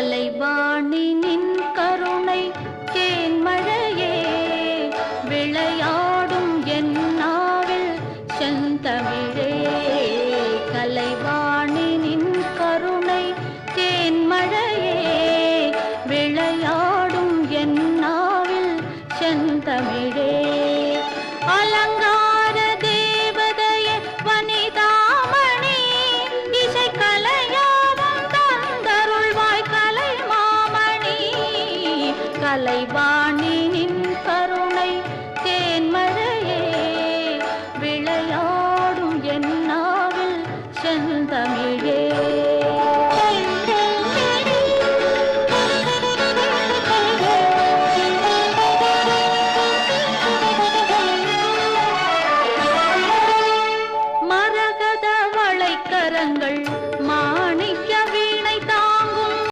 கலைவாணி நின் கருணை தேன்மழையே விளையாடும் என் நாவில் செந்தமிழே கலைவாணி நின் கருணை தேன்மழையே விளையாடும் என் நாவில் செந்தமிழே அலங்கார தேவதையே வனிதாமணி இசை கலையாவும் தந்தருள்வாய் கலைமாமணி கலைவா